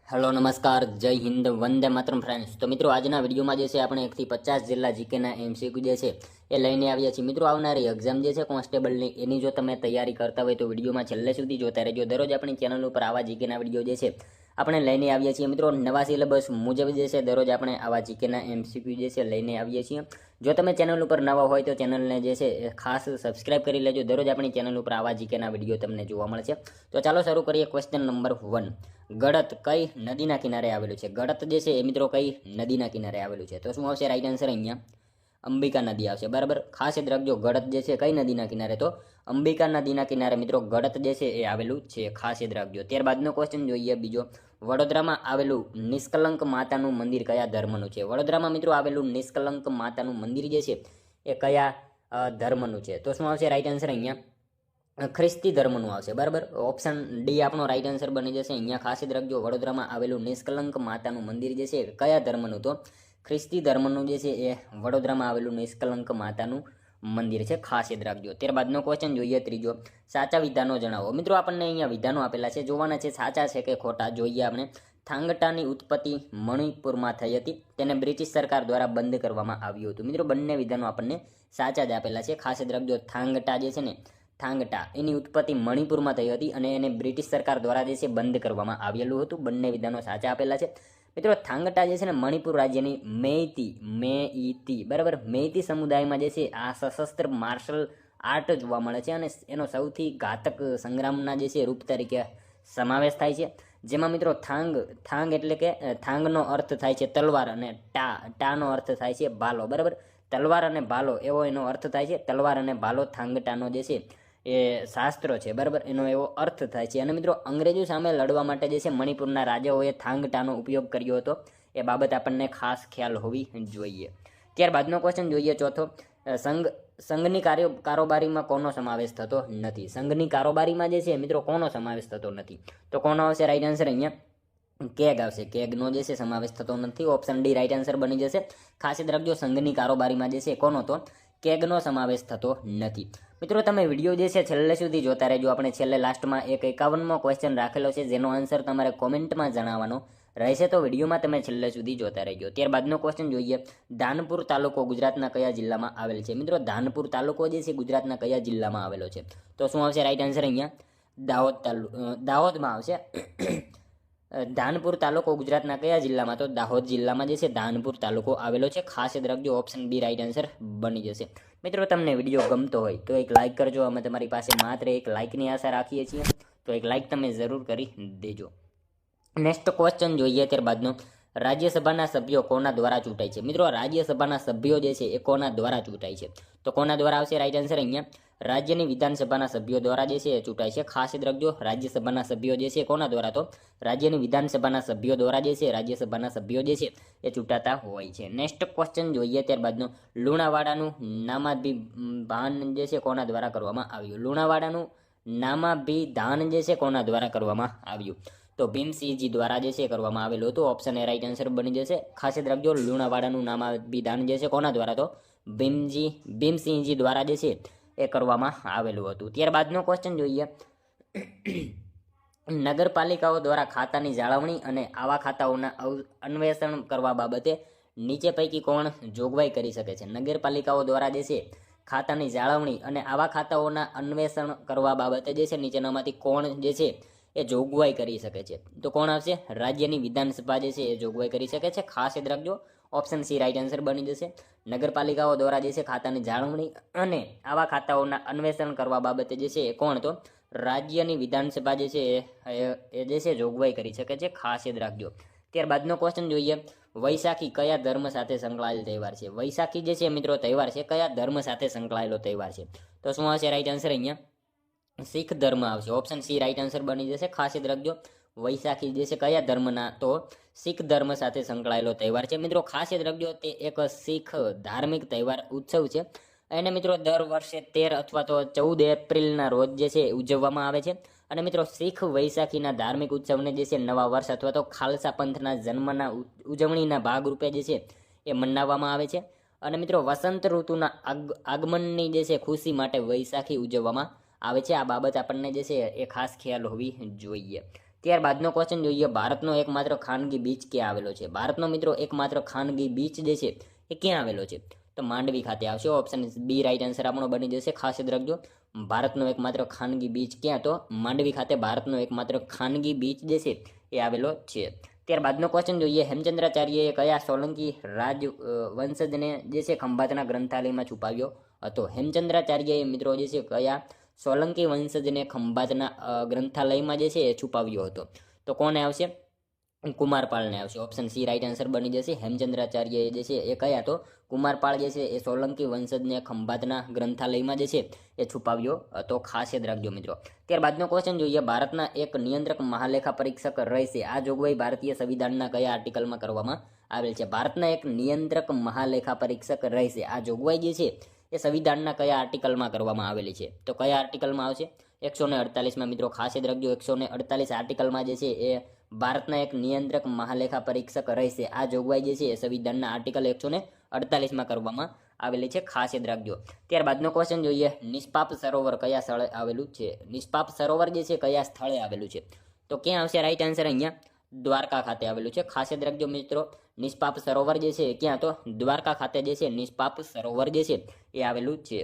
Hello નમસ્કાર જય Hind Vande Mataram friends. તો મિત્રો આજના વિડીયોમાં જે છે આપણે 1 થી 50 જિલ્લા જીકેના એમસીક્યુ જે છે એ લઈને આવ્યા છીએ। મિત્રો આવનારી એક્ઝામ જે છે કોન્સ્ટેબલની એની જો તમે તૈયારી કરતા હોય તો વિડીયોમાં છેલ્લે સુધી જોતા રહેજો। દરરોજ આપણી ચેનલ ઉપર આવા જીકેના વિડીયો જે છે આપણે લઈને આવીએ છીએ। મિત્રો નવા સિલેબસ મુજબ જે છે દરરોજ આપણે આવા જીકેના એમસીક્યુ જે છે લઈને આવીએ છીએ। જો તમે ચેનલ ઉપર નવા હોય તો ચેનલને જે છે ખાસ સબસ્ક્રાઇબ કરી લેજો। દરરોજ આપણી ચેનલ ઉપર આવા જીકેના વિડીયો તમને જોવા મળશે। તો ચાલો શરૂ કરીએ। ક્વેશ્ચન નંબર 1, ગળત કઈ નદીના કિનારે આવેલું છે? ગળત જે છે એ મિત્રો કઈ નદીના કિનારે આવેલું છે? તો શું આવશે રાઈટ આન્સર? અહીંયા અંબિકા નદી આવશે, બરાબર। ખાસ યાદ રાખજો, ગળત જે છે કઈ નદીના કિનારે? તો અંબિકા નદીના કિનારે મિત્રો ગળત જે છે એ આવેલું છે, ખાસ યાદ રાખજો। ત્યારબાદનો ક્વેશ્ચન જોઈએ બીજો, વડોદરામાં આવેલું નિષ્કલંક માતાનું મંદિર કયા ધર્મનું છે? વડોદરામાં મિત્રો આવેલું નિષ્કલંક માતાનું મંદિર જે છે એ કયા ધર્મનું છે? તો શું આવશે રાઈટ આન્સર? અહીંયા ખ્રિસ્તી ધર્મનું આવશે, બરાબર। ઓપ્શન ડી આપણો રાઈટ આન્સર બની જશે। અહીંયા ખાસ યાદ રાખજો, વડોદરામાં આવેલું નિષ્કલંક માતાનું મંદિર જે છે કયા ધર્મનું? તો ખ્રિસ્તી ધર્મનું જે છે એ વડોદરામાં આવેલું નિષ્કલંક માતાનું મંદિર છે, ખાસ યાદ રાખજો। ત્યારબાદનો ક્વેશ્ચન જોઈએ ત્રીજો, સાચા વિધાનો જણાવો। મિત્રો આપણને અહીંયા વિધાનો આપેલા છે, જોવાના છે સાચા છે કે ખોટા। જોઈએ આપણે, થાંગટાની ઉત્પત્તિ મણિપુરમાં થઈ હતી, તેને બ્રિટિશ સરકાર દ્વારા બંધ કરવામાં આવ્યું હતું। મિત્રો બંને વિધાનો આપણને સાચા જ આપેલા છે, ખાસ યાદ રાખજો। થાંગટા જે છે ને, થાંગટા એની ઉત્પત્તિ મણિપુરમાં થઈ હતી અને એને બ્રિટિશ સરકાર દ્વારા જે છે બંધ કરવામાં આવેલું હતું। બંને વિધાનો સાચા આપેલા છે। મિત્રો થાંગટા જે છે ને મણિપુર રાજ્યની મેઈતી બરાબર, મેઈતી સમુદાયમાં જે છે આ સશસ્ત્ર માર્શલ આર્ટ જોવા મળે છે અને એનો સૌથી ઘાતક સંગ્રામના જે છે રૂપ તરીકે સમાવેશ થાય છે। જેમાં મિત્રો થાંગ એટલે કે થાંગનો અર્થ થાય છે તલવાર અને ટાનો અર્થ થાય છે ભાલો, બરાબર। તલવાર અને ભાલો એવો એનો અર્થ થાય છે। તલવાર અને ભાલો થાંગટાનો જે છે એ શાસ્ત્રો છે, બરાબર, એનો એવો અર્થ થાય છે। અને મિત્રો અંગ્રેજો સામે લડવા માટે જે છે મણિપુરના રાજાઓએ થાંગટાનો ઉપયોગ કર્યો હતો, એ બાબત આપણને ખાસ ખ્યાલ હોવી જોઈએ। ત્યારબાદનો ક્વેશ્ચન જોઈએ ચોથો, સંઘની કારોબારીમાં કોનો સમાવેશ થતો નથી? સંઘની કારોબારીમાં જે છે મિત્રો કોનો સમાવેશ થતો નથી? તો કોનો આવશે રાઈટ આન્સર? અહીંયા કેગ આવશે, કેગનો જે છે સમાવેશ થતો નથી। ઓપ્શન ડી રાઈટ આન્સર બની જશે। ખાસ યાદ રાખજો, સંઘની કારોબારીમાં જે છે કોનો? તો કેગનો સમાવેશ થતો નથી। મિત્રો તમે વિડીયો જે છે છેલ્લે સુધી જોતા રહેજો। આપણે છેલ્લે લાસ્ટમાં એક 51મો ક્વેશ્ચન રાખેલો છે, જેનો આન્સર તમારે કોમેન્ટમાં જણાવવાનો રહેશે, તો વિડીયોમાં તમે છેલ્લે સુધી જોતા રહેજો। ત્યારબાદનો ક્વેશ્ચન જોઈએ, ધાનપુર તાલુકો ગુજરાતના કયા જિલ્લામાં આવેલ છે? મિત્રો ધાનપુર તાલુકો જે છે ગુજરાતના કયા જિલ્લામાં આવેલો છે? તો શું આવશે રાઈટ આન્સર? અહીંયા દાહોદમાં આવશે। ધાનપુર તાલુકો ગુજરાતના કયા જિલ્લામાં? તો દાહોદ જિલ્લામાં જે છે ધાનપુર તાલુકો આવેલો છે, ખાસ યાદ રાખજો। ઓપ્શન બી રાઈટ આન્સર બની જશે। મિત્રો તમને વિડીયો ગમતો હોય તો એક લાઇક કરજો, અમે તમારી પાસે માત્ર એક લાઇકની આશા રાખીએ છીએ, તો એક લાઇક તમે જરૂર કરી દેજો। નેક્સ્ટ ક્વેશ્ચન જોઈએ ત્યારબાદનો, રાજ્યસભાના સભ્યો કોના દ્વારા ચૂંટાય છે? મિત્રો રાજ્યસભાના સભ્યો જે છે એ કોના દ્વારા ચૂંટાય છે? તો કોના દ્વારા આવશે રાઈટ આન્સર? અહીંયા રાજ્યની વિધાનસભાના સભ્યો દ્વારા જે છે એ ચૂંટાય છે, ખાસ યાદ રાખજો। રાજ્યસભાના સભ્યો જે છે કોના દ્વારા? તો રાજ્યની વિધાનસભાના સભ્યો દ્વારા જે છે રાજ્યસભાના સભ્યો જે છે એ ચૂંટાતા હોય છે। નેક્સ્ટ ક્વેશ્ચન જોઈએ ત્યારબાદનો, લુણાવાડાનું નામાભિધાન જે છે કોના દ્વારા કરવામાં આવ્યું? લુણાવાડાનું નામાભિધાન જે છે કોના દ્વારા કરવામાં આવ્યું? તો ભીમસિંહજી દ્વારા જે છે કરવામાં આવેલું હતું। ઓપ્શન એ રાઈટ આન્સર બની જશે। ખાસ યાદ રાખજો, લુણાવાડાનું નામાભિધાન જે છે કોના દ્વારા? તો ભીમસિંહજી દ્વારા જે છે એ કરવામાં આવેલું હતું। ત્યારબાદનો ક્વેશ્ચન જોઈએ, નગરપાલિકાઓ દ્વારા ખાતાની જાળવણી અને આવા ખાતાઓના અન્વેષણ કરવા બાબતે નીચે પૈકી કોણ જોગવાઈ કરી શકે છે? નગરપાલિકાઓ દ્વારા જે છે ખાતાની જાળવણી અને આવા ખાતાઓના અન્વેષણ કરવા બાબતે જે છે નીચેનામાંથી કોણ જે છે એ જોગવાઈ કરી શકે છે? તો કોણ આવશે? રાજ્યની વિધાનસભા જે છે એ જોગવાઈ કરી શકે છે, ખાસ યાદ રાખજો। ઓપ્શન સી રાઈટ આન્સર બની જશે। નગરપાલિકાઓ દ્વારા જે છે ખાતાની જાળવણી અને આવા ખાતાઓના અન્વેષણ કરવા બાબતે જે છે એ કોણ? તો રાજ્યની વિધાનસભા જે છે એ જે છે જોગવાઈ કરી શકે છે, ખાસ યાદ રાખજો। ત્યારબાદનો ક્વેશ્ચન જોઈએ, વૈશાખી કયા ધર્મ સાથે સંકળાયેલ તહેવાર છે? વૈશાખી જે છે મિત્રો તહેવાર છે કયા ધર્મ સાથે સંકળાયેલો તહેવાર છે? તો શું આવશે રાઈટ આન્સર? અહીંયા શીખ ધર્મ આવશે। ઓપ્શન સી રાઈટ આન્સર બની જશે। ખાસ યાદ રાખજો, વૈશાખી જે છે કયા ધર્મના? તો શીખ ધર્મ સાથે સંકળાયેલો તહેવાર છે। મિત્રો ખાસ યાદ રાખજો, તે એક શીખ ધાર્મિક તહેવાર ઉત્સવ છે, એને મિત્રો દર વર્ષે 13 અથવા તો 14 એપ્રિલના રોજ જે છે ઉજવવામાં આવે છે। અને મિત્રો શીખ વૈશાખીના ધાર્મિક ઉત્સવને જે છે નવા વર્ષ અથવા તો ખાલસા પંથના જન્મના ઉજવણીના ભાગરૂપે જે છે એ મનાવવામાં આવે છે। અને મિત્રો વસંત ઋતુના આગમનની જે છે ખુશી માટે વૈશાખી ઉજવવામાં આવે છે। આ બાબત આપણને જે છે એ ખાસ ખ્યાલ હોવી જોઈએ। ત્યારબાદનો ક્વેશ્ચન જોઈએ, ભારતનો એકમાત્ર ખાનગી બીચ ક્યાં આવેલો છે? ભારતનો મિત્રો એકમાત્ર ખાનગી બીચ જે છે એ ક્યાં આવેલો છે? તો માંડવી ખાતે આવશે. ઓપ્શન બી રાઈટ આન્સર આપણો બની જશે. ખાસ યાદ રાખજો, ભારતનો એકમાત્ર ખાનગી બીચ ક્યાં? તો માંડવી ખાતે ભારતનો એકમાત્ર ખાનગી બીચ જે છે એ આવેલો છે. ત્યારબાદનો ક્વેશ્ચન જોઈએ, હેમચંદ્રાચાર્યએ કયા સોલંકી રાજ વંશજને જે છે ખંભાતના ગ્રંથાલયમાં છુપાવ્યો હતો? હેમચંદ્રાચાર્યએ મિત્રો જે છે કયા સોલંકી વંશજને ખંભાતના ગ્રંથાલયમાં જે છે એ છુપાવ્યો હતો? તો કોને આવશે? કુમારપાળને આવશે. ઓપ્શન સી રાઈટ આન્સર બની જશે. હેમચંદ્રાચાર્ય જે છે એ કયા? તો કુમારપાળ જે છે એ સોલંકી વંશજને ખંભાતના ગ્રંથાલયમાં જે છે એ છુપાવ્યો હતો. ખાસ યાદ રાખજો મિત્રો. ત્યારબાદનો ક્વેશ્ચન જોઈએ, ભારતના એક નિયંત્રક મહાલેખા પરીક્ષક રહેશે. આ જોગવાઈ ભારતીય સંવિધાનના કયા આર્ટિકલમાં કરવામાં આવેલ છે? ભારતના એક નિયંત્રક મહાલેખા પરીક્ષક રહેશે. આ જોગવાઈ જે છે એ સંવિધાનના કયા આર્ટિકલમાં કરવામાં આવેલી છે? તો કયા આર્ટિકલમાં આવશે? 148માં મિત્રો. ખાસ યાદ રાખજો, 148 આર્ટિકલમાં જે છે એ ભારતના એક નિયંત્રક મહાલેખા પરીક્ષક રહેશે. આ જોગવાઈ જે છે એ સંવિધાનના આર્ટિકલ 148માં કરવામાં આવેલી છે. ખાસ યાદ રાખજો. ત્યારબાદનો ક્વેશ્ચન જોઈએ, નિષ્પાપ સરોવર કયા સ્થળે આવેલું છે? નિષ્પાપ સરોવર જે છે કયા સ્થળે આવેલું છે? તો ક્યાં આવશે રાઈટ આન્સર? અહીંયા દ્વારકા ખાતે આવેલું છે. ખાસ યાદ રાખજો મિત્રો, નિષ્પાપ સરોવર જે છે ક્યાં? તો દ્વારકા ખાતે જે છે નિષ્પાપ સરોવર જે છે એ આવેલું છે.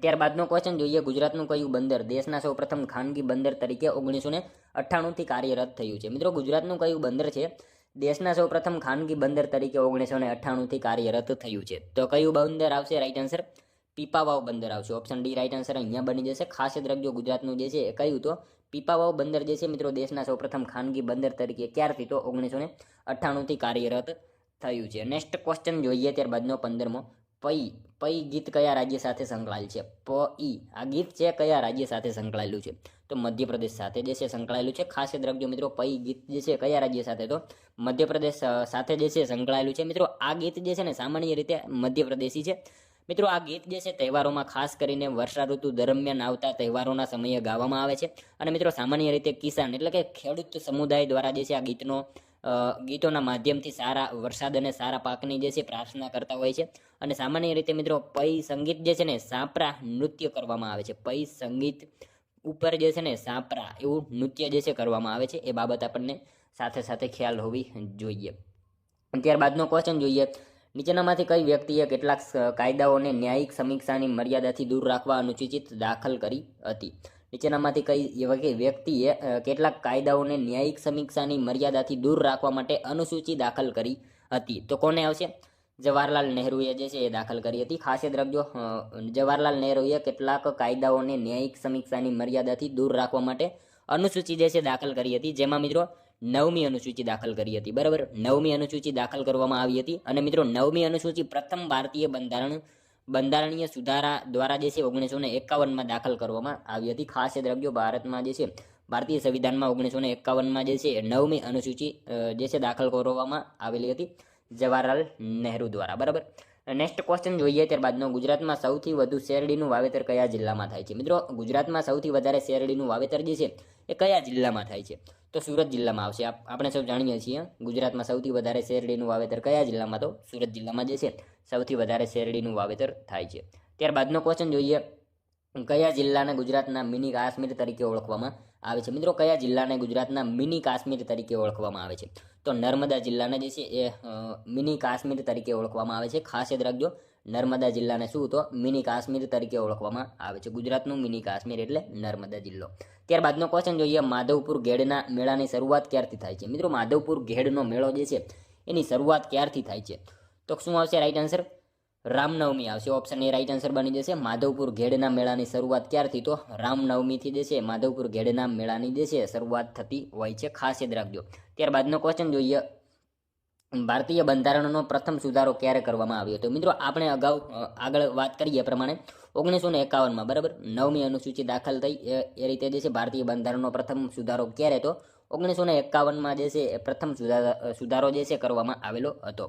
ત્યારબાદનો ક્વેશ્ચન જોઈએ, ગુજરાતનું કયું બંદર દેશના સૌપ્રથમ ખાનગી બંદર તરીકે 1998થી કાર્યરત થયું છે? મિત્રો ગુજરાતનું કયું બંદર છે દેશના સૌપ્રથમ ખાનગી બંદર તરીકે 1998થી કાર્યરત થયું છે? તો કયું બંદર આવશે રાઈટ આન્સર? પીપાવાવ બંદર આવશે. ઓપ્શન ડી રાઈટ આન્સર અહીંયા બની જશે. ખાસ યાદ રાખજો, ગુજરાતનું જે છે એ કયું? તો પીપાવાવ બંદર જે છે મિત્રો દેશના સૌપ્રથમ ખાનગી બંદર તરીકે ક્યારથી? તો 1998થી કાર્યરત થયું છે. નેક્સ્ટ ક્વેશ્ચન જોઈએ, ત્યારબાદનો 15મો, પઈ ગીત કયા રાજ્ય સાથે સંકળાયેલ છે? આ ગીત છે કયા રાજ્ય સાથે સંકળાયેલું છે? તો મધ્યપ્રદેશ સાથે જે છે સંકળાયેલું છે. ખાસ યાદ રાખજો મિત્રો, પઈ ગીત જે છે કયા રાજ્ય સાથે? તો મધ્યપ્રદેશ સાથે જે છે સંકળાયેલું છે. મિત્રો આ ગીત જે છે ને સામાન્ય રીતે મધ્યપ્રદેશી છે. મિત્રો આ ગીત જે છે તહેવારોમાં, ખાસ કરીને વર્ષા ઋતુ દરમિયાન આવતા તહેવારોના સમયે ગાવામાં આવે છે. અને મિત્રો સામાન્ય રીતે કિસાન એટલે કે ખેડૂત સમુદાય દ્વારા જે છે આ ગીતોના માધ્યમથી સારા વરસાદ અને સારા પાકની જે છે પ્રાર્થના કરતા હોય છે. અને સામાન્ય રીતે મિત્રો પઈ સંગીત જે છે ને સાંપરા નૃત્ય કરવામાં આવે છે. પઈ સંગીત ઉપર જે છે ને સાંપરા એવું નૃત્ય જે છે કરવામાં આવે છે. એ બાબત આપણને સાથે સાથે ખ્યાલ હોવી જોઈએ. ત્યારબાદનો ક્વેશ્ચન જોઈએ, નીચેનામાંથી કઈ વ્યક્તિએ કેટલાક કાયદાઓને ન્યાયિક સમીક્ષાની મર્યાદાથી દૂર રાખવા અનુસૂચિત દાખલ કરી હતી? નીચેનામાંથી કઈ વ્યક્તિએ કેટલાક કાયદાઓને ન્યાયિક સમીક્ષાની મર્યાદાથી દૂર રાખવા માટે અનુસૂચિ દાખલ કરી હતી? તો કોને આવશે? જવાહરલાલ નહેરુએ જે છે એ દાખલ કરી હતી. ખાસ યાદ રાખજો, જવાહરલાલ નહેરુએ કેટલાક કાયદાઓને ન્યાયિક સમીક્ષાની મર્યાદાથી દૂર રાખવા માટે અનુસૂચિ જે છે દાખલ કરી હતી, જેમાં મિત્રો 9મી અનુસૂચિ દાખલ કરી હતી. બરાબર, 9મી અનુસૂચિ દાખલ કરવામાં આવી હતી. અને મિત્રો 9મી અનુસૂચિ પ્રથમ ભારતીય બંધારણીય સુધારા દ્વારા જે છે 1951માં દાખલ કરવામાં આવી હતી. ખાસ યાદ રાખજો, ભારતમાં જે છે ભારતીય સંવિધાનમાં 1951માં જે છે 9મી અનુસૂચિ જે છે દાખલ કરવામાં આવેલી હતી જવાહરલાલ નહેરુ દ્વારા. બરાબર. નેક્સ્ટ ક્વેશ્ચન જોઈએ, ત્યારબાદનો, ગુજરાતમાં સૌથી વધુ શેરડીનું વાવેતર કયા જિલ્લામાં થાય છે? મિત્રો ગુજરાતમાં સૌથી વધારે શેરડીનું વાવેતર જે છે એ કયા જિલ્લામાં થાય છે? તો સુરત જિલ્લામાં આવશે. આપણે સૌ જાણીએ છીએ ગુજરાતમાં સૌથી વધારે શેરડીનું વાવેતર કયા જિલ્લામાં? તો સુરત જિલ્લામાં જે છે સૌથી વધારે શેરડીનું વાવેતર થાય છે. ત્યારબાદનો ક્વેશ્ચન જોઈએ, કયા જિલ્લાને ગુજરાતના મિની કાશ્મીર તરીકે ઓળખવામાં આવે છે? મિત્રો કયા જિલ્લાને ગુજરાતના મિની કાશ્મીર તરીકે ઓળખવામાં આવે છે? તો નર્મદા જિલ્લાને જે છે એ મિની કાશ્મીર તરીકે ઓળખવામાં આવે છે. ખાસ યાદ રાખજો, નર્મદા જિલ્લાને શું? તો મિની કાશ્મીર તરીકે ઓળખવામાં આવે છે. ગુજરાતનું મિની કાશ્મીર એટલે નર્મદા જિલ્લો. ત્યારબાદનો ક્વેશ્ચન જોઈએ, માધવપુર ઘેડના મેળાની શરૂઆત ક્યારથી થાય છે? મિત્રો માધવપુર ઘેડનો મેળો જે છે એની શરૂઆત ક્યારથી થાય છે? તો શું આવશે રાઈટ આન્સર? રામનવમી આવશે. ઓપ્શન એ રાઈટ આન્સર બની જશે. માધવપુર ઘેડના મેળાની શરૂઆત ક્યારથી? તો રામનવમીથી જે છે માધવપુર ઘેડના મેળાની જે છે શરૂઆત થતી હોય છે. ખાસ યાદ રાખજો. ત્યારબાદનો ક્વેશ્ચન જોઈએ, ભારતીય બંધારણનો પ્રથમ સુધારો ક્યારે કરવામાં આવ્યો હતો? મિત્રો આપણે અગાઉ આગળ વાત કરીએ પ્રમાણે 1951માં બરાબર 9મી અનુસૂચિ દાખલ થઈ એ રીતે જે છે ભારતીય બંધારણનો પ્રથમ સુધારો ક્યારે? તો 1951માં જે છે પ્રથમ સુધારો જે છે કરવામાં આવેલો હતો.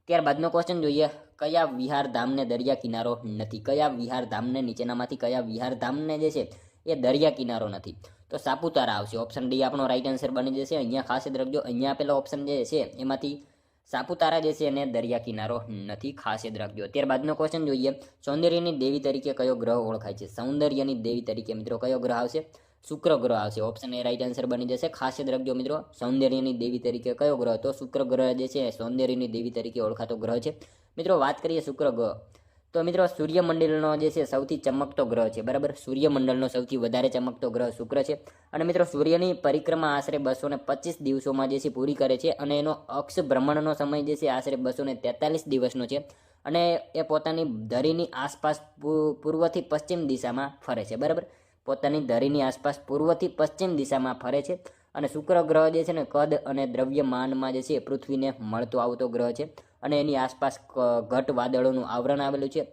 ત્યારબાદનો ક્વેશ્ચન જોઈએ, કયા વિહાર ધામને દરિયા કિનારો નથી? કયા વિહાર ધામને, નીચેનામાંથી કયા વિહાર ધામને જે છે એ દરિયા કિનારો નથી? તો સાપુતારા આવશે. ઓપ્શન ડી આપણો રાઈટ આન્સર બની જશે. અહીંયા ખાસ યાદ રાખજો, અહીંયા આપેલો ઓપ્શન જે છે એમાંથી સાપુતારા જે છે એને દરિયા કિનારો નથી. ખાસ યાદ રાખજો. ત્યારબાદનો ક્વેશ્ચન જોઈએ, સૌંદર્યની દેવી તરીકે કયો ગ્રહ ઓળખાય છે? સૌંદર્યની દેવી તરીકે મિત્રો કયો ગ્રહ આવશે? શુક્ર ગ્રહ આવશે. ઓપ્શન એ રાઈટ આન્સર બની જશે. ખાસ યાદ રાખજો મિત્રો, સૌંદર્યની દેવી તરીકે કયો ગ્રહ તો શુક્ર ગ્રહ જે છે સૌંદર્યની દેવી તરીકે ઓળખાતો ગ્રહ છે. મિત્રો વાત કરીએ શુક્ર ગ્રહ, તો મિત્રો સૂર્યમંડળનો જે છે સૌથી ચમકતો ગ્રહ છે, બરાબર. સૂર્યમંડળનો સૌથી વધારે ચમકતો ગ્રહ શુક્ર છે. અને મિત્રો સૂર્યની પરિક્રમા આશરે 225 દિવસોમાં જે છે પૂરી કરે છે, અને એનો અક્ષ ભ્રમણનો સમય જે છે આશરે 243 દિવસનો છે. અને એ પોતાની ધરીની આસપાસ પૂર્વથી પશ્ચિમ દિશામાં ફરે છે, બરાબર. પોતાની ધરીની આસપાસ પૂર્વથી પશ્ચિમ દિશામાં ફરે છે. અને શુક્ર ગ્રહ જે છે ને કદ અને દ્રવ્યમાનમાં જે છે પૃથ્વીને મળતો આવતો ગ્રહ છે. અને એની આસપાસ ઘટ વાદળોનું આવરણ આવેલું છે.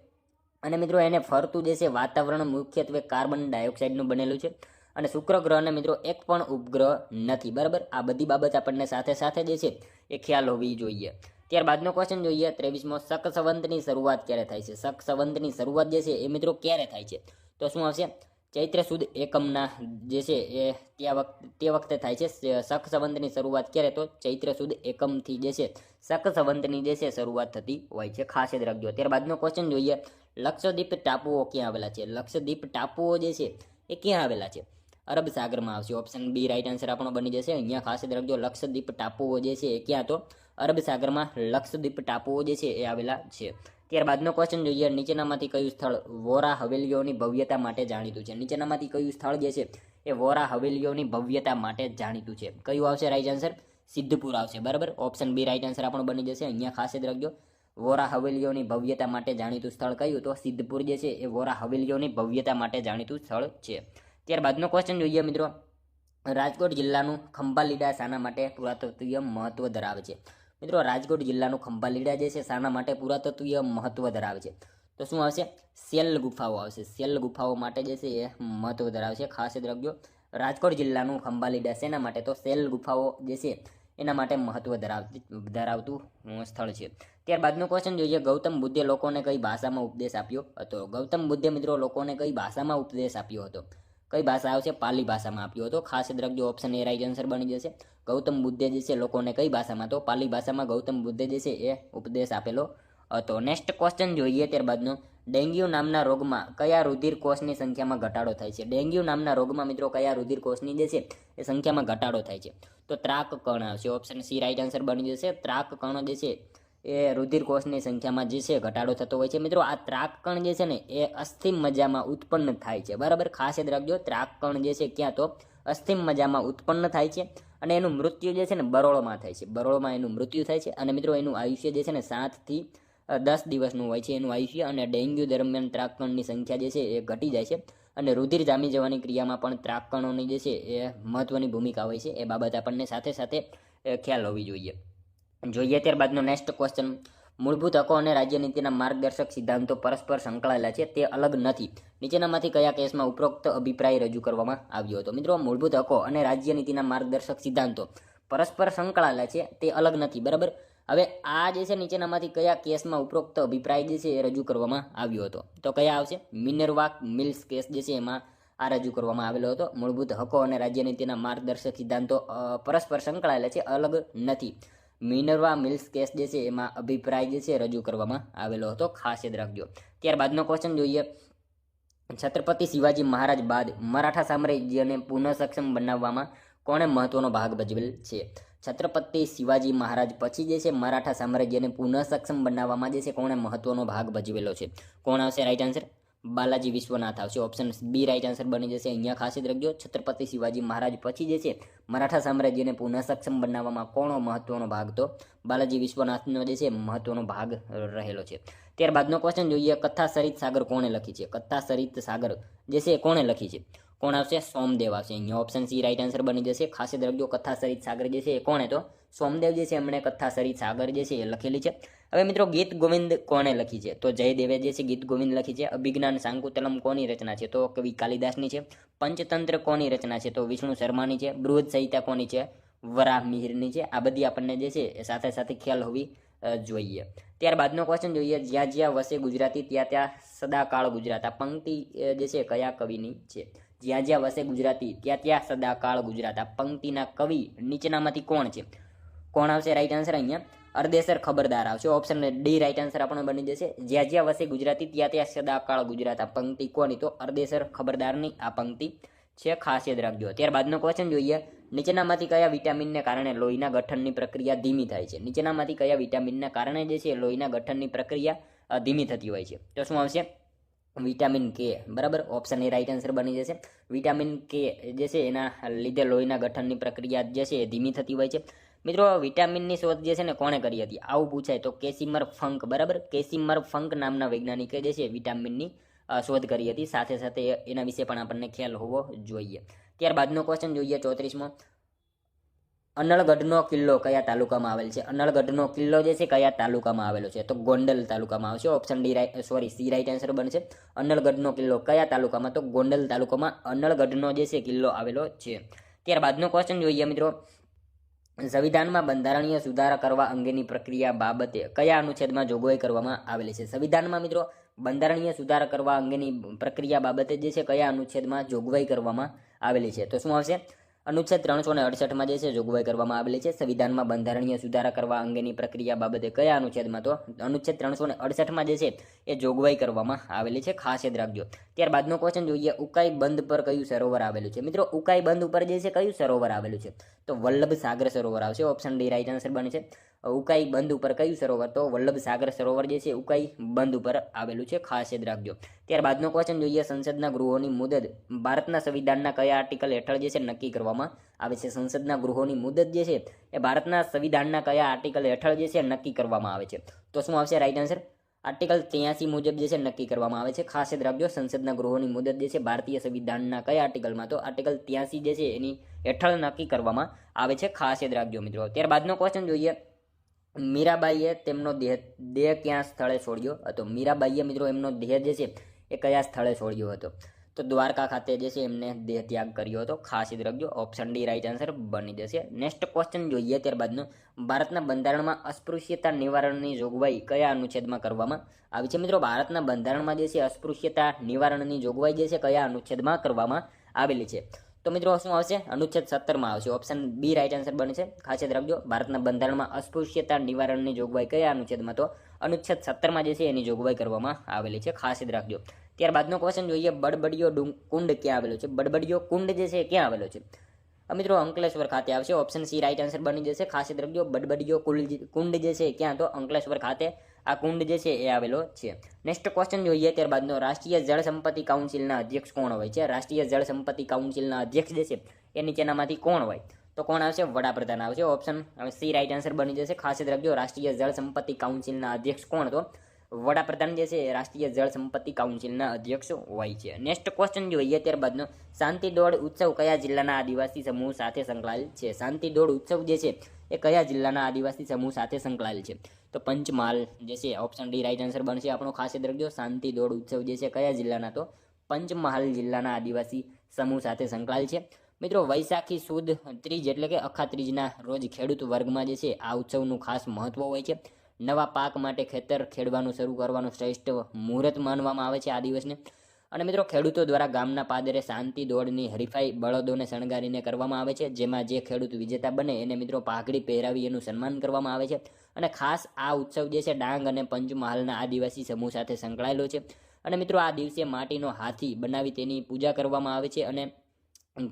અને મિત્રો એને ફરતું જે છે વાતાવરણ મુખ્યત્વે કાર્બન ડાયોક્સાઇડનું બનેલું છે. અને શુક્ર ગ્રહને મિત્રો એક પણ ઉપગ્રહ નથી, બરાબર. આ બધી બાબત આપણને સાથે સાથે જે છે એ ખ્યાલ હોવી જોઈએ. ત્યારબાદનો ક્વેશ્ચન જોઈએ 23મો, શક સંવંતની શરૂઆત ક્યારે થાય છે? શક સંવંતની શરૂઆત જે છે એ મિત્રો ક્યારે થાય છે? તો શું આવશે? ચૈત્ર સુદ એકમના જે છે એ તે વખતે થાય છે. શક સંવંતની શરૂઆત ક્યારે? તો ચૈત્ર સુદ એકમથી જે છે શક સંવંતની જે છે શરૂઆત થતી હોય છે. ખાસ યાદ રાખજો. ત્યારબાદનો ક્વેશ્ચન જોઈએ, લક્ષદ્વીપ ટાપુઓ ક્યાં આવેલા છે? લક્ષદ્વીપ ટાપુઓ જે છે એ ક્યાં આવેલા છે? અરબ સાગરમાં આવશે. ઓપ્શન બી રાઈટ આન્સર આપણો બની જશે. અહીંયા ખાસ યાદ રાખજો, લક્ષદ્વીપ ટાપુઓ જે છે એ ક્યાં? તો અરબ સાગરમાં લક્ષદ્વીપ ટાપુઓ જે છે એ આવેલા છે. ત્યારબાદનો ક્વેશ્ચન જોઈએ, નીચેનામાંથી કયું સ્થળ વોરા હવેલીઓની ભવ્યતા માટે જાણીતું છે? નીચેનામાંથી કયું સ્થળ જે છે એ વોરા હવેલીઓની ભવ્યતા માટે જાણીતું છે? કયું આવશે રાઈટ આન્સર? સિદ્ધપુર આવશે, બરાબર. ઓપ્શન બી રાઈટ આન્સર આપણો બની જશે. અહીંયા ખાસ યાદ રાખજો, વોરા હવેલીઓની ભવ્યતા માટે જાણીતું સ્થળ કયું? તો સિદ્ધપુર જે છે એ વોરા હવેલીઓની ભવ્યતા માટે જાણીતું સ્થળ છે. ત્યારબાદનો ક્વેશ્ચન જોઈએ મિત્રો, રાજકોટ જિલ્લાનું ખંભાલીડા શાના માટે પુરાતત્વીય મહત્વ ધરાવે છે? મિત્રો રાજકોટ જિલ્લાનું ખંભાલીડા જે છે શાના માટે પુરાતત્વીય મહત્વ ધરાવે છે? તો શું આવશે? શેલ ગુફાઓ આવશે. શેલ ગુફાઓ માટે જે છે એ મહત્વ ધરાવે છે. ખાસ યાદ રાખજો, રાજકોટ જિલ્લાનું ખંભાલીડા શેના માટે? તો શેલ ગુફાઓ જે છે એના માટે મહત્વ ધરાવતું સ્થળ છે. ત્યારબાદનો ક્વેશ્ચન જોઈએ, ગૌતમ બુદ્ધે લોકોને કઈ ભાષામાં ઉપદેશ આપ્યો હતો? ગૌતમ બુદ્ધે મિત્રો લોકોને કઈ ભાષામાં ઉપદેશ આપ્યો હતો? કઈ ભાષા આવશે? પાલી ભાષામાં આપ્યો હતો. ખાસ યાદ રાખજો, ઓપ્શન એ રાઈટ આન્સર બની જશે. ગૌતમ બુદ્ધે જે છે લોકોને કઈ ભાષામાં? તો પાલી ભાષામાં ગૌતમ બુદ્ધે જે છે એ ઉપદેશ આપેલો હતો. નેક્સ્ટ ક્વેશ્ચન જોઈએ ત્યારબાદનો, ડેન્ગ્યુ નામના રોગમાં કયા રુધિર કોષની સંખ્યામાં ઘટાડો થાય છે? ડેન્ગ્યુ નામના રોગમાં મિત્રો કયા રુધિર કોષની જે છે એ સંખ્યામાં ઘટાડો થાય છે? તો ત્રાક કણ આવશે. ઓપ્શન સી રાઈટ આન્સર બની જશે. ત્રાક કણ જે છે એ રુધિર કોષની સંખ્યામાં જે છે ઘટાડો થતો હોય છે. મિત્રો આ ત્રાક કણ જે છે ને એ અસ્થિ મજ્જામાં ઉત્પન્ન થાય છે, બરાબર. ખાસ યાદ રાખજો, ત્રાક કણ જે છે ક્યાં? તો અસ્થિ મજ્જામાં ઉત્પન્ન થાય છે. અને એનું મૃત્યુ જે છે ને બરોળમાં થાય છે. બરોળમાં એનું મૃત્યુ થાય છે. અને મિત્રો એનું આયુષ્ય જે છે ને 7 થી 10 દિવસનું હોય છે એનું આયુષ્ય. અને ડેન્ગ્યુ દરમિયાન ત્રાક કણની સંખ્યા જે છે એ ઘટી જાય છે. અને રુધિર જામી જવાની ક્રિયામાં પણ ત્રાક કણોની જે છે એ મહત્વની ભૂમિકા હોય છે. એ બાબત આપણને સાથે સાથે ખ્યાલ હોવી જોઈએ. ત્યારબાદનો નેક્સ્ટ ક્વેશ્ચન, મૂળભૂત હકો અને રાજ્યનીતિના માર્ગદર્શક સિદ્ધાંતો પરસ્પર સંકળાયેલા છે, તે અલગ નથી. નીચેનામાંથી કયા કેસમાં ઉપરોક્ત અભિપ્રાય રજૂ કરવામાં આવ્યો હતો? મિત્રો મૂળભૂત હકો અને રાજ્યનીતિના માર્ગદર્શક સિદ્ધાંતો પરસ્પર સંકળાયેલા છે, તે અલગ નથી, બરાબર. હવે આ જે છે નીચેનામાંથી કયા કેસમાં ઉપરોક્ત અભિપ્રાય જે છે એ રજૂ કરવામાં આવ્યો હતો? તો કયા આવશે? મિનર્વા મિલ્સ કેસ જે છે એમાં આ રજૂ કરવામાં આવેલો હતો. મૂળભૂત હકો અને રાજ્યનીતિના માર્ગદર્શક સિદ્ધાંતો પરસ્પર સંકળાયેલા છે, અલગ નથી. મિનર્વા મિલ્સ કેસ જે છે એમાં અભિપ્રાય જે છે રજૂ કરવામાં આવેલો હતો. ખાસ યાદ રાખજો. ત્યારબાદનો ક્વેશ્ચન જોઈએ, છત્રપતિ શિવાજી મહારાજ બાદ મરાઠા સામ્રાજ્યને પુનઃ સક્ષમ બનાવવામાં કોણે મહત્વનો ભાગ ભજવેલ છે? છત્રપતિ શિવાજી મહારાજ પછી જે છે મરાઠા સામ્રાજ્યને પુનઃ સક્ષમ બનાવવામાં જે છે કોણે મહત્વનો ભાગ ભજવેલો છે? કોણ આવશે રાઈટ આન્સર? બાલાજી વિશ્વનાથ આવશે. ઓપ્શન બી રાઈટ આન્સર બની જશે. અહીંયા ખાસ યાદ રાખજો, છત્રપતિ શિવાજી મહારાજ પછી જે છે મરાઠા સામ્રાજ્યને પુનઃ સક્ષમ બનાવવામાં કોનો મહત્વનો ભાગ? તો બાલાજી વિશ્વનાથનો જે છે મહત્વનો ભાગ રહેલો છે. ત્યારબાદનો ક્વેશ્ચન જોઈએ, કથા સરિત સાગર કોણે લખી છે? કથા સરિત સાગર જે છે કોણે લખી છે? કોણ આવશે? સોમદેવ આવશે. અહીંયા ઓપ્શન સી રાઈટ આન્સર બની જશે. ખાસ યાદ રાખજો, કથા સરિત સાગર જે છે એ કોણે? તો સોમદેવ જે છે એમણે કથા સરિત સાગર જે છે એ લખેલી છે. હવે મિત્રો ગીત ગોવિંદ કોણે લખી છે? તો જયદેવે જે છે ગીત ગોવિંદ લખી છે. અભિજ્ઞાન શાંકુતલમ કોની રચના છે? તો કવિ કાલિદાસની છે. પંચતંત્ર કોની રચના છે? તો વિષ્ણુ શર્માની છે. બૃહદ સંહિતા કોની છે? વરાહ મિહિરની છે. આ બધી આપણને જે છે એ સાથે સાથે ખ્યાલ હોવી જોઈએ. ત્યારબાદનો ક્વેશ્ચન જોઈએ, જ્યાં જ્યાં વસે ગુજરાતી ત્યાં ત્યાં સદાકાળ ગુજરાત. આ પંક્તિ જે છે કયા કવિની છે? જ્યાં જ્યાં વસે ગુજરાતી ત્યાં ત્યાં સદાકાળ ગુજરાત. આ પંક્તિના કવિ નીચેનામાંથી કોણ છે? કોણ આવશે રાઈટ આન્સર? અહીંયા અરદેસર ખબરદાર આવશે. ઓપ્શન ડી રાઈટ આન્સર આપણને બની જશે. જ્યાં જ્યાં વસે ગુજરાતી ત્યાં ત્યાં સદાકાળ ગુજરાત. આ પંક્તિ કોની? તો અરદેસર ખબરદારની આ પંક્તિ છે, ખાસ યાદ રાખજો. ત્યારબાદનો ક્વેશ્ચન જોઈએ, નીચેનામાંથી કયા વિટામિનને કારણે લોહીના ગઠનની પ્રક્રિયા ધીમી થાય છે? નીચેનામાંથી કયા વિટામિનના કારણે જે છે લોહીના ગઠનની પ્રક્રિયા ધીમી થતી હોય છે? તો શું આવશે? વિટામિન કે. બરાબર, ઓપ્શન એ રાઈટ આન્સર બની જશે. વિટામિન કે જે છે એના લીધે લોહીના ગઠનની પ્રક્રિયા જે છે એ ધીમી થતી હોય છે. મિત્રો, વિટામિનની શોધ જે છે ને કોણે કરી હતી? આવું પૂછાય તો કેસિમર ફંક. બરાબર, કેસિમર ફંક નામના વૈજ્ઞાનિકે જે છે વિટામિનની શોધ કરી હતી. સાથે સાથે એના વિશે પણ આપણને ખ્યાલ હોવો જોઈએ. ત્યારબાદનો ક્વેશ્ચન જોઈએ 34મો. અનળગઢનો કિલ્લો કયા તાલુકામાં આવેલ છે? અનળગઢનો કિલ્લો જે છે કયા તાલુકામાં આવેલો છે? તો ગોંડલ તાલુકામાં આવશે. ઓપ્શન સી રાઈટ આન્સર બનશે. અનળગઢનો કિલ્લો કયા તાલુકામાં? તો ગોંડલ તાલુકામાં અનળગઢનો જે છે કિલ્લો આવેલો છે. ત્યારબાદનો ક્વેશ્ચન જોઈએ મિત્રો, સંવિધાનમાં બંધારણીય સુધારા કરવા અંગેની પ્રક્રિયા બાબતે કયા અનુચ્છેદમાં જોગવાઈ કરવામાં આવેલી છે? સંવિધાનમાં મિત્રો બંધારણીય સુધારા કરવા અંગેની પ્રક્રિયા બાબતે જે છે કયા અનુચ્છેદમાં જોગવાઈ કરવામાં આવેલી છે? તો શું આવશે? અનુચ્છેદ 368માં જે છે જોગવાઈ કરવામાં આવેલી છે સંવિધાનમાં બંધારણીય સુધારા કરવા અંગેની પ્રક્રિયા બાબતે. કયા અનુચ્છેદમાં? તો અનુચ્છેદ 368માં જે છે એ જોગવાઈ કરવામાં આવેલી છે, ખાસ યાદ રાખજો. ત્યારબાદનો ક્વેશ્ચન જોઈએ, ઉકાઈ બંધ પર કયું સરોવર આવેલું છે? મિત્રો, ઉકાઈ બંધ ઉપર જે છે કયું સરોવર આવેલું છે? તો વલ્લભ સાગર સરોવર આવશે. ઓપ્શન ડી રાઈટ આન્સર બનશે. ઉકાઈ બંધ ઉપર કયું સરોવર? તો વલ્લભ સાગર સરોવર જે છે ઉકાઈ બંધ ઉપર આવેલું છે, ખાસ યાદ રાખજો. ત્યારબાદનો ક્વેશ્ચન જોઈએ, સંસદના ગૃહોની મુદત ભારતના સંવિધાનના કયા આર્ટિકલ હેઠળ જે છે નક્કી કરવામાં આવે છે? સંસદના ગૃહોની મુદત જે છે એ ભારતના સંવિધાનના કયા આર્ટિકલ હેઠળ જે છે નક્કી કરવામાં આવે છે? તો શું આવશે રાઈટ આન્સર? આર્ટિકલ 83 મુજબ જે છે નક્કી કરવામાં આવે છે, ખાસ યાદ રાખજો. સંસદના ગૃહોની મુદત જે છે ભારતીય સંવિધાનના કયા આર્ટિકલમાં? તો આર્ટિકલ 83 જે છે એની હેઠળ નક્કી કરવામાં આવે છે, ખાસ યાદ રાખજો મિત્રો. ત્યારબાદનો ક્વેશ્ચન જોઈએ, મીરાબાઈએ તેમનો દેહ ક્યાં સ્થળે છોડ્યો હતો? મીરાબાઈએ મિત્રો એમનો દેહ જે છે એ કયા સ્થળે છોડ્યો હતો? તો દ્વારકા ખાતે જે છે એમને દેહ ત્યાગ કર્યો હતો, ખાસ યાદ રાખજો. ઓપ્શન ડી રાઈટ આન્સર બની જશે. નેક્સ્ટ ક્વેશ્ચન જોઈએ ત્યારબાદનો, ભારતના બંધારણમાં અસ્પૃશ્યતા નિવારણની જોગવાઈ કયા અનુચ્છેદમાં કરવામાં આવી છે? મિત્રો, ભારતના બંધારણમાં જે છે અસ્પૃશ્યતા નિવારણની જોગવાઈ જે છે કયા અનુચ્છેદમાં કરવામાં આવેલી છે? તો મિત્રો શું આવશે? અનુચ્છેદ 17માં આવશે. ઓપ્શન બી રાઈટ આન્સર બનશે, ખાસ યાદ રાખજો. ભારતના બંધારણમાં અસ્પૃશ્યતા નિવારણની જોગવાઈ કયા અનુચ્છેદમાં? તો અનુચ્છેદ 17માં જે છે એની જોગવાઈ કરવામાં આવેલી છે, ખાસ યાદ રાખજો. ત્યારબાદનો ક્વેશ્ચન જોઈએ, બડબડિયો કુંડ ક્યાં આવેલો છે? બડબડિયો કુંડ જે છે ક્યાં આવેલો છે? મિત્રો, અંકલેશ્વર ખાતે આવશે. ઓપ્શન સી રાઈટ આન્સર બની જશે, ખાસ યાદ રાખજો. બડબડિયો કુંડ જે છે ક્યાં? તો અંકલેશ્વર ખાતે આ કુંડ જે છે એ આવેલો છે. નેક્સ્ટ ક્વેશ્ચન જોઈએ ત્યારબાદનો, રાષ્ટ્રીય જળ સંપત્તિ કાઉન્સિલના અધ્યક્ષ કોણ હોય છે? રાષ્ટ્રીય જળ સંપત્તિ કાઉન્સિલના અધ્યક્ષ જે છે એ નીચેનામાંથી કોણ હોય? તો કોણ આવશે? વડાપ્રધાન આવશે. ઓપ્શન સી રાઈટ આન્સર બની જશે, ખાસ યાદ રાખજો. રાષ્ટ્રીય જળ સંપત્તિ કાઉન્સિલના અધ્યક્ષ કોણ? તો વડાપ્રધાન જે છે રાષ્ટ્રીય જળ સંપત્તિ કાઉન્સિલના અધ્યક્ષ હોય છે. નેક્સ્ટ ક્વેશ્ચન જોઈએ ત્યારબાદનો, શાંતિ દોડ ઉત્સવ કયા જિલ્લાના આદિવાસી સમૂહ સાથે સંકળાયેલ છે? શાંતિ દોડ ઉત્સવ જે છે એ કયા જિલ્લાના આદિવાસી સમૂહ સાથે સંકળાયેલ છે? તો પંચમહાલ જે છે. ઓપ્શન ડી રાઈટ આન્સર બનશે આપણો, ખાસ યાદ રાખજો. શાંતિ દોડ ઉત્સવ જે છે કયા જિલ્લાના? તો પંચમહાલ જિલ્લાના આદિવાસી સમૂહ સાથે સંકળાયેલ છે. મિત્રો, વૈશાખી સુદ ત્રીજ એટલે કે અખા ત્રીજના રોજ ખેડૂત વર્ગમાં જે છે આ ઉત્સવનું ખાસ મહત્વ હોય છે. નવા પાક માટે ખેતર ખેડવાનું શરૂ કરવાનું શ્રેષ્ઠ મુહૂર્ત માનવામાં આવે છે આ દિવસને. અને મિત્રો, ખેડૂતો દ્વારા ગામના પાદરે શાંતિ દોડની હરીફાઈ બળદોને શણગારીને કરવામાં આવે છે, જેમાં જે ખેડૂત વિજેતા બને એને મિત્રો પાઘડી પહેરાવી એનું સન્માન કરવામાં આવે છે. અને ખાસ આ ઉત્સવ જે છે ડાંગ અને પંચમહાલના આદિવાસી સમૂહ સાથે સંકળાયેલો છે. અને મિત્રો, આ દિવસે માટીનો હાથી બનાવી તેની પૂજા કરવામાં આવે છે અને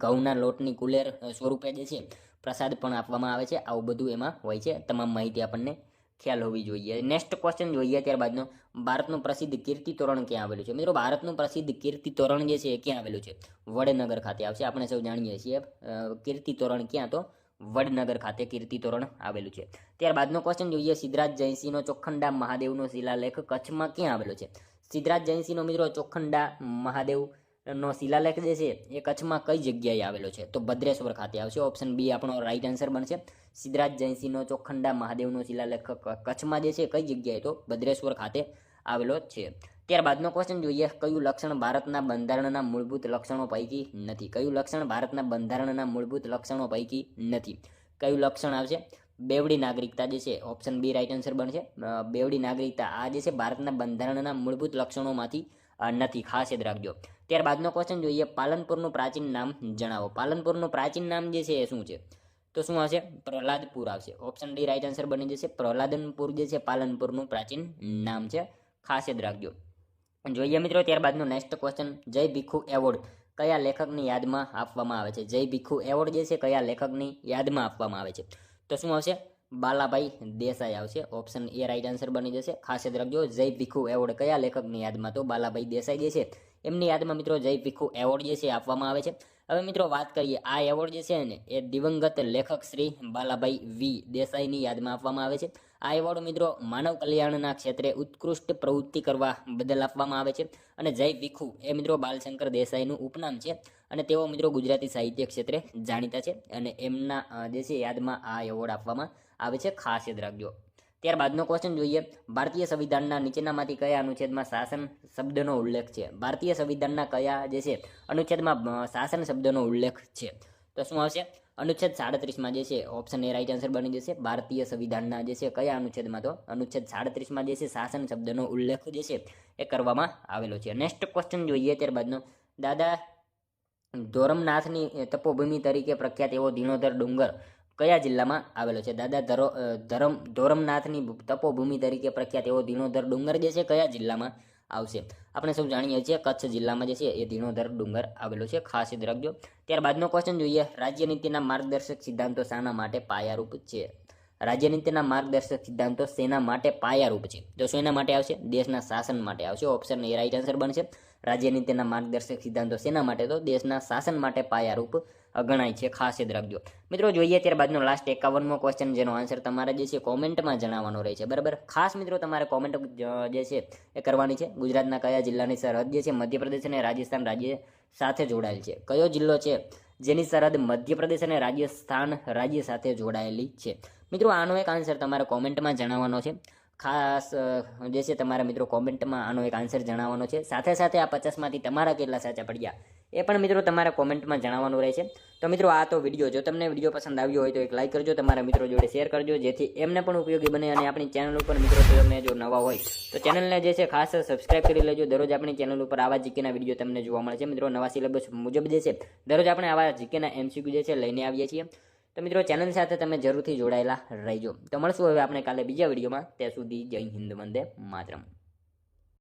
ઘઉંના લોટની કુલેર સ્વરૂપે જે છે પ્રસાદ પણ આપવામાં આવે છે. આવું બધું એમાં હોય છે. તમામ માહિતી આપણને ખ્યાલ હોવી જોઈએ. નેક્સ્ટ ક્વેશ્ચન જોઈએ ત્યારબાદનો, ભારતનું પ્રસિદ્ધ કીર્તિ તોરણ ક્યાં આવેલું છે? મિત્રો, ભારતનું પ્રસિદ્ધ કીર્તિ તોરણ જે છે એ ક્યાં આવેલું છે? વડનગર ખાતે આવશે. આપણે સૌ જાણીએ છીએ કીર્તિ તોરણ ક્યાં? તો વડનગર ખાતે કીર્તિ તોરણ આવેલું છે. ત્યારબાદનો ક્વેશ્ચન જોઈએ, સિદ્ધરાજ જયસિંહનો ચોખંડા મહાદેવનો શિલાલેખ કચ્છમાં ક્યાં આવેલો છે? સિદ્ધરાજ જયસિંહનો મિત્રો ચોખંડા મહાદેવનો શિલાલેખ જે છે એ કચ્છમાં કઈ જગ્યાએ આવેલો છે? તો ભદ્રેશ્વર ખાતે આવશે. ઓપ્શન બી આપણો રાઈટ આન્સર બનશે. સિદ્ધરાજ જયસિંહનો ચોખંડા મહાદેવનો શિલાલેખ કચ્છમાં જે છે કઈ જગ્યાએ? તો ભદ્રેશ્વર ખાતે આવેલો છે. ત્યારબાદનો ક્વેશ્ચન જોઈએ, કયું લક્ષણ ભારતના બંધારણના મૂળભૂત લક્ષણો પૈકી નથી? કયું લક્ષણ ભારતના બંધારણના મૂળભૂત લક્ષણો પૈકી નથી? કયું લક્ષણ આવશે? બેવડી નાગરિકતા જે છે. ઓપ્શન બી રાઈટ આન્સર બનશે. બેવડી નાગરિકતા આ જે છે ભારતના બંધારણના મૂળભૂત લક્ષણોમાંથી નથી, ખાસ યાદ રાખજો. ત્યારબાદનો ક્વેશ્ચન જોઈએ, પાલનપુરનું પ્રાચીન નામ જણાવો. પાલનપુરનું પ્રાચીન નામ જે છે એ શું છે? તો શું આવશે? પ્રહલાદપુર આવશે. ઓપ્શન ડી રાઈટ આન્સર બની જશે. પ્રહલાદનપુર જે છે પાલનપુરનું પ્રાચીન નામ છે, ખાસ યાદ રાખજો. જોઈએ મિત્રો ત્યારબાદનો નેક્સ્ટ ક્વેશ્ચન, જય ભીખુ એવોર્ડ કયા લેખકની યાદમાં આપવામાં આવે છે? જય ભીખુ એવોર્ડ જે છે કયા લેખકની યાદમાં આપવામાં આવે છે? તો શું આવશે? બાલાભાઈ દેસાઈ આવશે. ઓપ્શન એ રાઈટ આન્સર બની જશે. ખાસ યાદ રાખજો, જય ભીખુ એવોર્ડ કયા લેખકની યાદમાં? તો બાલાભાઈ દેસાઈ જે છે એમની યાદમાં મિત્રો જય ભીખુ એવોર્ડ જે છે આપવામાં આવે છે. હવે મિત્રો વાત કરીએ, આ એવોર્ડ જે છે ને એ દિવંગત લેખક શ્રી બાલાભાઈ વી દેસાઈની યાદમાં આપવામાં આવે છે. આ એવોર્ડ મિત્રો માનવ કલ્યાણના ક્ષેત્રે ઉત્કૃષ્ટ પ્રવૃત્તિ કરવા બદલ આપવામાં આવે છે. અને જય ભીખુ એ મિત્રો બાલશંકર દેસાઈનું ઉપનામ છે અને તેઓ મિત્રો ગુજરાતી સાહિત્ય ક્ષેત્રે જાણીતા છે અને એમના જે છે યાદમાં આ એવોર્ડ આપવામાં આવે છે. ખાસ યાદ રાખજો. ત્યારબાદનો ક્વેશ્ચન જોઈએ, ભારતીય સંવિધાનના નીચેનામાંથી કયા અનુચ્છેદમાં શાસન શબ્દનો ઉલ્લેખ છે? ભારતીય સંવિધાનના કયા જે છે અનુચ્છેદમાં શાસન શબ્દનો ઉલ્લેખ છે? તો શું આવશે? અનુચ્છેદ 37માં જે છે ઓપ્શન એ રાઈટ આન્સર બની જશે. ભારતીય સંવિધાનના જે છે કયા અનુચ્છેદમાં? તો અનુચ્છેદ 37માં જે છે શાસન શબ્દનો ઉલ્લેખ જે છે એ કરવામાં આવેલો છે. નેક્સ્ટ ક્વેશ્ચન જોઈએ ત્યારબાદનો, દાદા ધોરમનાથની તપોભૂમિ તરીકે પ્રખ્યાત એવો ધીણોધર ડુંગર કયા જિલ્લામાં આવેલો છે? દાદા ધોરમનાથની તપોભૂમિ તરીકે પ્રખ્યાત એવો ધીણોધર ડુંગર જે છે કયા જિલ્લામાં આવશે? આપણે સૌ જાણીએ છીએ કચ્છ જિલ્લામાં જે છે એ ધીણોધર ડુંગર આવેલો છે. ખાસ યાદ રાખજો. ત્યારબાદનો ક્વેશ્ચન જોઈએ, રાજ્યનીતિના માર્ગદર્શક સિદ્ધાંતો શાના માટે પાયારૂપ છે? રાજ્યનીતિના માર્ગદર્શક સિદ્ધાંતો શેના માટે પાયારૂપ છે? તો શેના માટે આવશે? દેશના શાસન માટે આવશે. ઓપ્શન એ રાઈટ આન્સર બનશે. રાજ્યનીતિના માર્ગદર્શક સિદ્ધાંતો શેના માટે? તો દેશના શાસન માટે પાયારૂપ ગણાય છે. ખાસ યાદ રાખજો. મિત્રો જોઈએ ત્યારબાદનો લાસ્ટ 51મો ક્વેશ્ચન, જેનો આન્સર તમારે જે છે કોમેન્ટમાં જણાવવાનો રહે છે. બરાબર, ખાસ મિત્રો તમારે કોમેન્ટ જે છે એ કરવાની છે. ગુજરાતના કયા જિલ્લાની સરહદ જે છે મધ્યપ્રદેશ અને રાજસ્થાન રાજ્ય સાથે જોડાયેલ છે? કયો જિલ્લો છે જેની સરહદ મધ્યપ્રદેશ અને રાજસ્થાન રાજ્ય સાથે જોડાયેલી છે? મિત્રો આનો એક આન્સર તમારે કોમેન્ટમાં જણાવવાનો છે. ખાસ જે છે તમારા મિત્રો કોમેન્ટમાં આનો એક આન્સર જણાવવાનો છે. સાથે સાથે આ 50માંથી તમારા કેટલા સાચા પડ્યા એ પણ મિત્રો તમારે કોમેન્ટમાં જણાવવાનું રહે છે. તો મિત્રો આ તો વિડીયો, જો તમને વિડીયો પસંદ આવ્યો હોય તો એક લાઈક કરજો, તમારા મિત્રો જોડે શેર કરજો, જેથી એમને પણ ઉપયોગી બને. અને આપણી ચેનલ ઉપર મિત્રો તમે જો નવા હોય તો ચેનલને જે છે ખાસ સબસ્ક્રાઇબ કરી લેજો. દરરોજ આપણી ચેનલ ઉપર આવા જીકેના વિડીયો તમને જોવા મળે છે. મિત્રો નવા સિલેબસ મુજબ જે છે દરરોજ આપણે આવા જીકેના MCQ જે છે લઈને આવીએ છીએ. તો મિત્રો ચેનલ સાથે તમે જરૂરથી જોડાયેલા રહેજો. તો મળશું હવે આપણે કાલે બીજા વિડીયોમાં. ત્યાં સુધી જય હિન્દ, વંદે માતરમ.